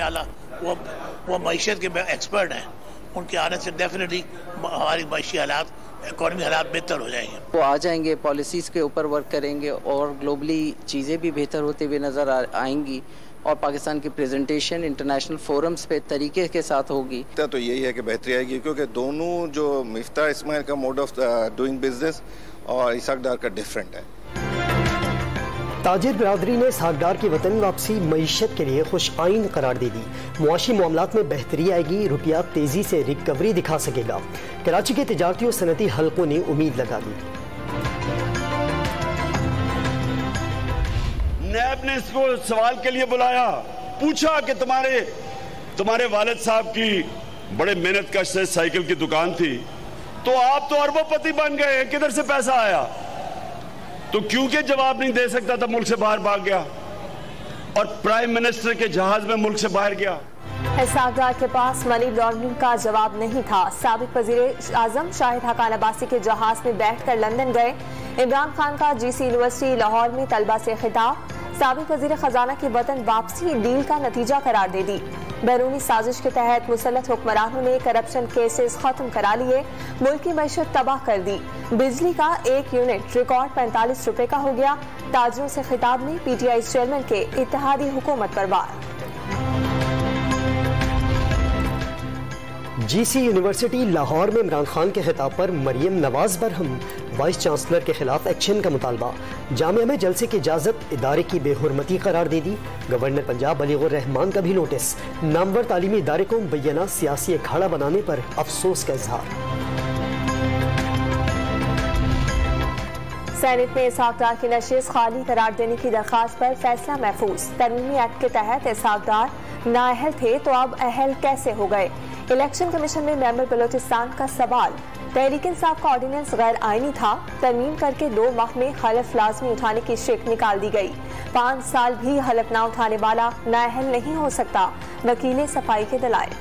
इंशाल्लाह वो मईशत के एक्सपर्ट हैं, उनके आने से डेफिनेटली हमारी मईशी हालात, इकॉनमी हालात बेहतर हो जाएंगे। वो आ जाएंगे, पॉलिसीज़ के ऊपर वर्क करेंगे और ग्लोबली चीज़ें भी बेहतर होते हुए नज़र आएंगी और पाकिस्तान की प्रेजेंटेशन इंटरनेशनल फोरम्स पे तरीके के साथ होगी। तो यही है कि बेहतरी आएगी, क्योंकि दोनों जो मिफ्ताह इस्माइल का मोड ऑफ डूइंग बिजनेस और इसहाक डार का डिफरेंट है। ताजिर बिरादरी ने इसहाक डार की वतन वापसी मईशत के लिए खुश आइन करार दे दी। मुआशी मामलात में बेहतरी आएगी, रुपया तेजी से रिकवरी दिखा सकेगा। कराची के तिजारती और सनती हलकों ने उम्मीद लगा दी। नैब ने इसको सवाल के लिए बुलाया, पूछा कि तुम्हारे वालिद साहब की बड़े मेहनत कश से साइकिल की दुकान थी, तो आप तो अरबोपति बन गए, किधर से पैसा आया? तो क्योंकि जवाब नहीं दे सकता था, मुल्क से बाहर भाग गया और प्राइम मिनिस्टर के जहाज में मुल्क से बाहर गया। इसहाक डार के पास मनी लॉन्ड्रिंग का जवाब नहीं था। साबिक वजीर आजम शाहिद हकान अब्बासी के जहाज में बैठकर लंदन गए। इमरान खान का GC यूनिवर्सिटी लाहौर में तलबा से खिताब। साबिक वजीर खजाना की वतन वापसी डील का नतीजा करार दे दी। बैरूनी साजिश के तहत मुसल्लत हुक्मरानों ने करप्शन केसेस खत्म करा लिए, मुल्क की मैशत तबाह कर दी। बिजली का 1 यूनिट रिकॉर्ड 45 रुपए का हो गया। ताजरों से खिताब में PTI चेयरमैन के इत्तेहादी हुकूमत पर वार। GC यूनिवर्सिटी लाहौर में इमरान खान के खिताब पर मरियम नवाज बरहम। वाइस चांसलर के खिलाफ एक्शन का मुतालबा। जामिया में जलसे की इजाजत, इदारे की बेहुरमती करार दे दी। गवर्नर पंजाब बलीगुर रहमान का भी नोटिस। नामवर तालीमी इदारे को मुबैना सियासी अखाड़ा बनाने पर अफसोस का इजहार। सेनेट में इसहाक डार की नशिस्त खाली करार देने की दरखास्त पर फैसला महफूज। तरमीमी एक्ट के तहत इसहाक डार नाअहल थे तो अब अहल कैसे हो गए? इलेक्शन कमीशन में मेंबर बलोचिस्तान का सवाल। तहरीक इंसाफ का ऑर्डिनेंस गैर आईनी था, तरमीम करके 2 माह में हलफ लाजमी उठाने की शिक निकाल दी गई। 5 साल भी हलफ न उठाने वाला नाअहल नहीं हो सकता, वकील सफाई के दलाइल।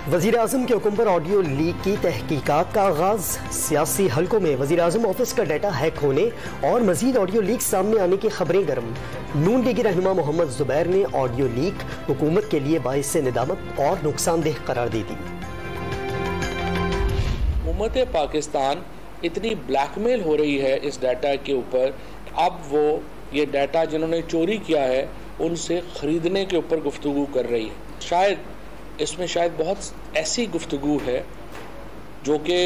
वजीर आजम के हुक्म पर ऑडियो लीक की तहकीकात का आगाज। सियासी हलकों में वजीर आजम ऑफिस का डाटा हैक होने और मजीद ऑडियो लीक सामने आने की खबरें गर्म। नून लीगी रहनुमा मोहम्मद जुबैर ने ऑडियो लीक हुकूमत के लिए बाइस निदामत और नुकसानदेह करार दे दी। हुकूमत पाकिस्तान इतनी ब्लैकमेल हो रही है इस डाटा के ऊपर, अब वो ये डाटा जिन्होंने चोरी किया है उनसे खरीदने के ऊपर गुफ्तगू कर रही है। शायद इसमें बहुत ऐसी गुफ्तगू है जो कि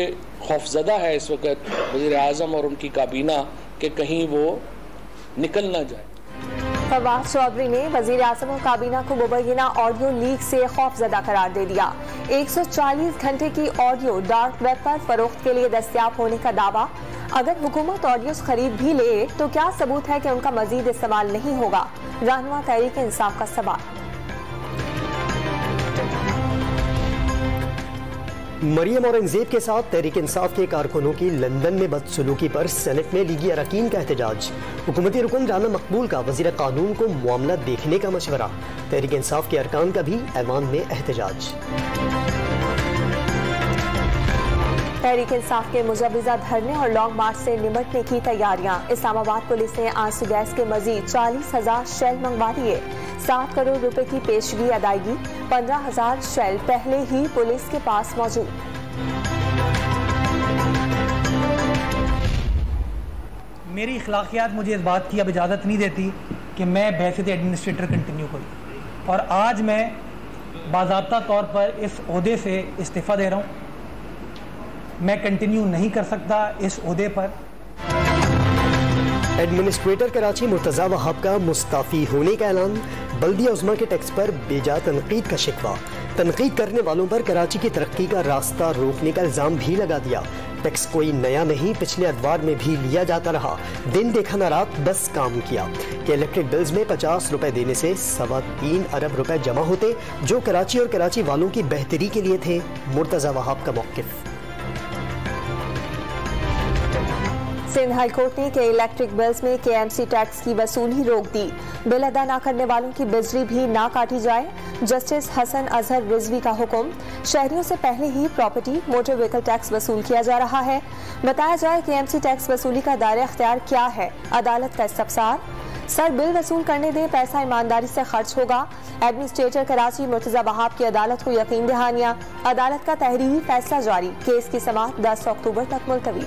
खौफजदा है इस वक्त वज़ीर आज़म और उनकी काबीना के कहीं वो निकल ना जाए। फवाद चौधरी ने वज़ीर आज़म और काबीना को मुबैना ऑडियो लीक से खौफजदा करार दे दिया। 140 घंटे की ऑडियो डार्क वेब पर फरोख्त के लिए दस्तयाब होने का दावा। अगर हुकूमत ऑडियोज खरीद भी ले तो क्या सबूत है कि उनका मजीद इस्तेमाल नहीं होगा? रहनुमा तहरीक इंसाफ का सवाल। मरियम औरंगजेब के साथ तहरीक इंसाफ के कारकुनों की लंदन में बदसलूकी पर सेनेट में लीगी अरकान का एहतजाज। हुकूमती रुकन राना मकबूल का वजीर कानून को मामला देखने का मशवरा। तहरीक इंसाफ के अरकान का भी ऐवान में एहतजाज। तहरीक इंसाफ के मुजव्वज़ा धरने और लॉन्ग मार्च से निमटने की तैयारियां। इस्लामाबाद पुलिस ने आंसू गैस के मजीद 40,000 शेल मंगवा लिए। 7 करोड़ रुपए की पेशगी अदायगी। 15,000 शेल पहले ही पुलिस के पास मौजूद। मेरी अखलाकियात मुझे इस बात की अब इजाज़त नहीं देती कि मैं बहसियत एडमिनिस्ट्रेटर कंटिन्यू करूँ, और आज मैं बाज़ाब्ता तौर पर इस ओहदे से इस्तीफ़ा दे रहा हूँ। मैं कंटिन्यू नहीं कर सकता इस ओहदे पर। एडमिनिस्ट्रेटर कराची मुर्तज़ा वहाब का मुस्ताफ़ी होने का ऐलान। बल्दिया उज़्मा के टैक्स पर बेजा तनकीद का शिकवा। तनकीद करने वालों पर कराची की तरक्की का रास्ता रोकने का इल्ज़ाम भी लगा दिया। टैक्स कोई नया नहीं, पिछले अदवार में भी लिया जाता रहा। दिन देखा न रात बस काम किया कि इलेक्ट्रिक बिल्स में 50 रुपए देने से 3.25 अरब रुपए जमा होते, जो कराची और कराची वालों की बेहतरी के लिए थे। मुर्तज़ा वहाब का मौक़िफ़। सिंध हाई कोर्ट ने के इलेक्ट्रिक बिल्स में KMC टैक्स की वसूली रोक दी। बिल अदा न करने वालों की बिजली भी ना काटी जाए। जस्टिस हसन अजहर रिजवी का हुक्म। शहरियों से पहले ही प्रॉपर्टी मोटर व्हीकल टैक्स वसूल किया जा रहा है। बताया जाए KMC टैक्स वसूली का दायरा इख्तियार क्या है, अदालत का इस्तफसार। सर बिल वसूल करने दें, पैसा ईमानदारी से खर्च होगा। एडमिनिस्ट्रेटर कराची मुर्तजा वहाब की अदालत को यकीन दहानिया। अदालत का तहरीरी फैसला जारी। केस की समाअत 10 अक्टूबर तक मुलतवी।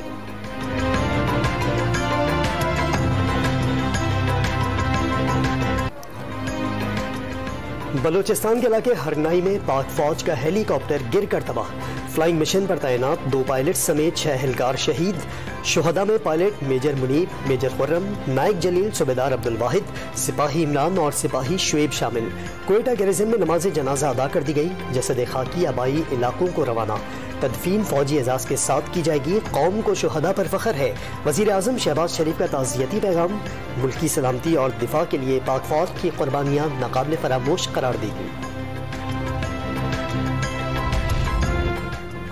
बलूचिस्तान के इलाके हरनाई में पाक फौज का हेलीकॉप्टर गिरकर तबाह। फ्लाइंग मिशन पर तैनात 2 पायलट समेत 6 एहलकार शहीद। शुहदा में pilot major Munib, major Khurram, Naik Jalil, Subedar Abdul वाहिद, सिपाही इमरान और सिपाही शुएब शामिल। क्वेटा गैरिजन में नमाज जनाजा अदा कर दी गई। जसद खाकी आबाई इलाकों को रवाना। तदफीन फौजी एजाज के साथ की जाएगी। कौम को शुहदा पर फख्र है। वजीर आजम शहबाज शरीफ का ताज़ियती पैगाम। मुल्की सलामती और दिफा के लिए पाक फौज की कुर्बानियाँ नाकाबिल फरामोश करार दी गई।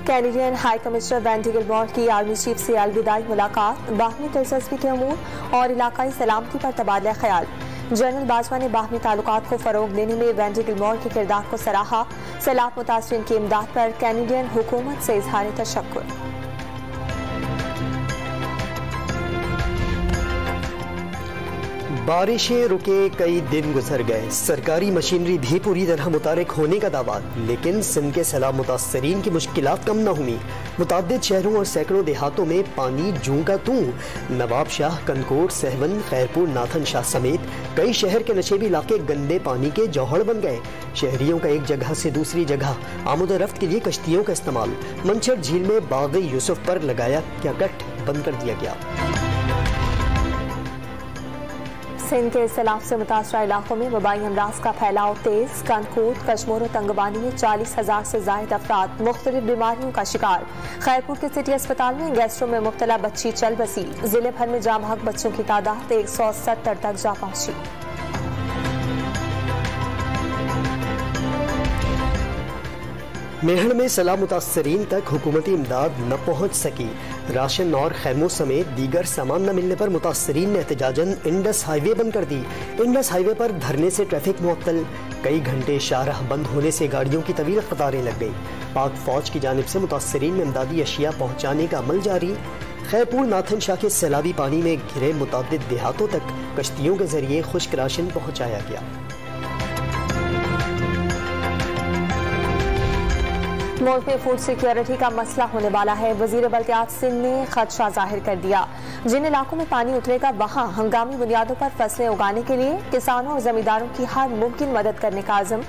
Canadian high commissioner Wendy Gilmore की आर्मी चीफ से अलविदाई मुलाकात। बाहमी दिलचस्पी के अमूर और इलाकाई सलामती पर तबादला ख्याल। जनरल बाजवा ने बाहमी ताल्लुकात को फरोग देने में वेंडी गिलमोर के किरदार को सराहा। सैलाब मुतासरीन की इमदाद पर कैनेडियन हुकूमत से इजहार तशक्कुर। बारिशें रुके कई दिन गुजर गए। सरकारी मशीनरी भी पूरी तरह मुतारिक होने का दावा, लेकिन सिंध के सैलाब मुतासरीन की मुश्किलात कम न हुई। मुताद्दिद शहरों और सैकड़ों देहातों में पानी जूं का तूं। नवाब शाह, कनकोट, सहवन, खैरपुर, नाथन शाह समेत कई शहर के नशेबी इलाके गंदे पानी के जौहड़ बन गए। शहरियों का एक जगह से दूसरी जगह आमद-ओ-रफ्त के लिए कश्तियों का इस्तेमाल। मंचर झील में बाग यूसुफ पर लगाया क्याकट बंद कर दिया गया। सिंध के सैलाब से मुतासरा इलाकों में वबाई अमराज का फैलाव तेज। कनकोट, कश्मीर और तंगबानी में 40,000 से जायद अफराद मुख्तलिफ बीमारियों का शिकार। खैरपुर के सिटी अस्पताल में गैस्ट्रो में मुब्तला बच्ची चल बसी। जिले भर में जाम हक बच्चों की तादाद 170 तक जा पहुंची। मेहड़ में सैलाब मुतासरीन तक हुकूमती इमदाद न पहुँच सकी। राशन और खैमों समेत दीगर सामान न मिलने पर मुतासरीन ने एहतजाजन इंडस हाईवे बंद कर दी। इंडस हाईवे पर धरने से ट्रैफिक मुअत्तल। कई घंटे शाहराह बंद होने से गाड़ियों की तवील कतारें लग गई। पाक फौज की जानिब से मुतासरीन में इमदादी अशिया पहुँचाने का अमल जारी। खैरपुर, नाथन शाह के सैलाबी पानी में घिरे मुताद्दिद देहातों तक कश्तियों के जरिए खुश्क राशन पहुँचाया गया। मुल्क में फूड सिक्योरिटी का मसला होने वाला है। वजीर बल्दियात सिंध ने खदशा जाहिर कर दिया। जिन इलाकों में पानी उतरेगा वहां हंगामी बुनियादों पर फसलें उगाने के लिए किसानों और जमींदारों की हर मुमकिन मदद करने का आज़म।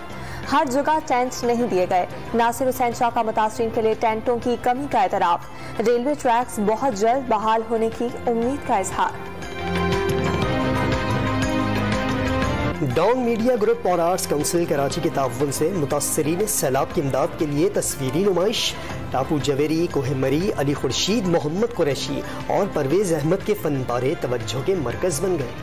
हर जगह टेंट नहीं दिए गए। नासिर हुसैन शाह का मुतासरीन के लिए टेंटों की कमी का एतराफ। रेलवे ट्रैक्स बहुत जल्द बहाल होने की उम्मीद का इजहार। डॉन मीडिया ग्रुप और आर्ट्स काउंसिल कराची के ताउन से मुतासरीन सैलाब की इमदाद के लिए तस्वीरी नुमाइश। टापू जवेरी, कोहमरी, अली खुर्शीद, मोहम्मद कुरैशी और परवेज अहमद के फनपारे तवज्जो के मरकज बन गए।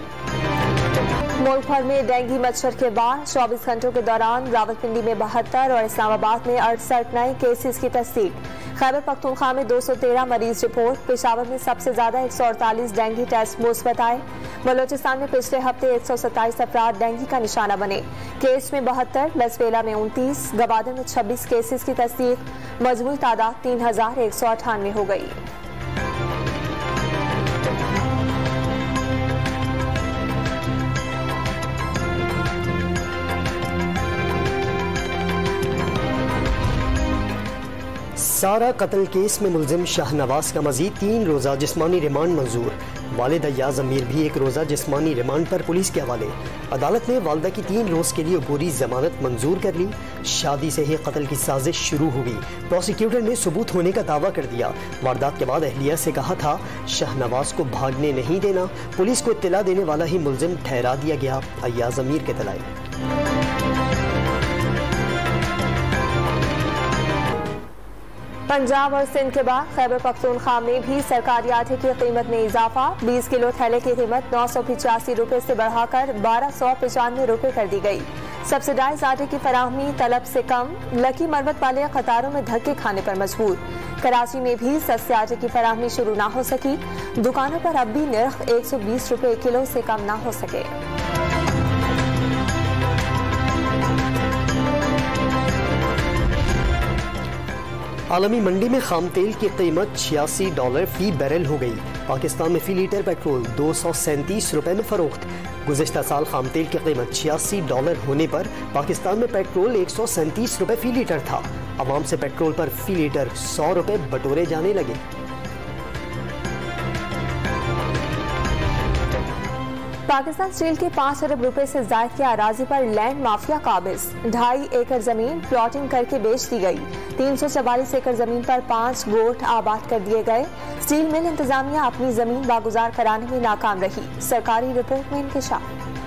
मुल्क भर में डेंगू मच्छर के बाद 24 घंटों के दौरान रावलपिंडी में 72 और इस्लामाबाद में 68 नए केसेस की तस्दीक। खैबर पख्तूनख्वा में 213 मरीज रिपोर्ट। पेशावर में सबसे ज्यादा 148 डेंगू टेस्ट मुस्बत आए। बलोचिस्तान में पिछले हफ्ते 127 अफराद डेंगू का निशाना बने। केस में 72, लसवेला में 29, गवादर में 26 केसेस की तस्दीक। मजमूई तादाद 3198 हो गई। सारा कत्ल केस में मुलजिम शाहनवाज का मजीद 3 रोजा जिस्मानी रिमांड मंजूर। वालिद अय्याज अमीर भी 1 रोजा जिस्मानी रिमांड पर पुलिस के हवाले। अदालत ने वालिदा की 3 रोज के लिए पूरी जमानत मंजूर कर ली। शादी से ही कत्ल की साजिश शुरू हुई। प्रोसिक्यूटर ने सबूत होने का दावा कर दिया। वारदात के बाद अहलिया से कहा था शाहनवाज को भागने नहीं देना। पुलिस को इत्तला देने वाला ही मुलजिम ठहरा दिया गया। अय्याज अमीर के दलाइल। पंजाब और सिंध के बाद खैबर पख्तूनख्वा में भी सरकारी आटे की कीमत में इजाफा। 20 किलो थैले की कीमत 985 रुपए से बढ़ाकर 1295 रुपए कर दी गई। सब्सिडाइज आटे की फराहमी तलब से कम। लकी मरवत वाले कतारों में धक्के खाने पर मजबूर। कराची में भी सस्ते आटे की फराहमी शुरू ना हो सकी। दुकानों पर अब भी निर्ख 120 रुपए किलो से कम ना हो सके। आलमी मंडी में खाम तेल की कीमत $86 फी बैरल हो गई। पाकिस्तान में फी लीटर पेट्रोल 237 रुपए में फरोख्त। गुज़िश्ता साल खाम तेल की कीमत $86 होने पर पाकिस्तान में पेट्रोल 137 रुपए फी लीटर था। आवाम से पेट्रोल पर फी लीटर 100 रुपए बटोरे जाने लगे। पाकिस्तान स्टील के 5 अरब रुपए से ज्यादा की अराजी पर लैंड माफिया काबिज। 2.5 एकड़ जमीन प्लॉटिंग करके बेच दी गई। 344 एकड़ जमीन पर 5 गोठ आबाद कर दिए गए। स्टील मिल इंतजामिया अपनी जमीन बागुजार कराने में नाकाम रही। सरकारी रिपोर्ट में इंकशाफ।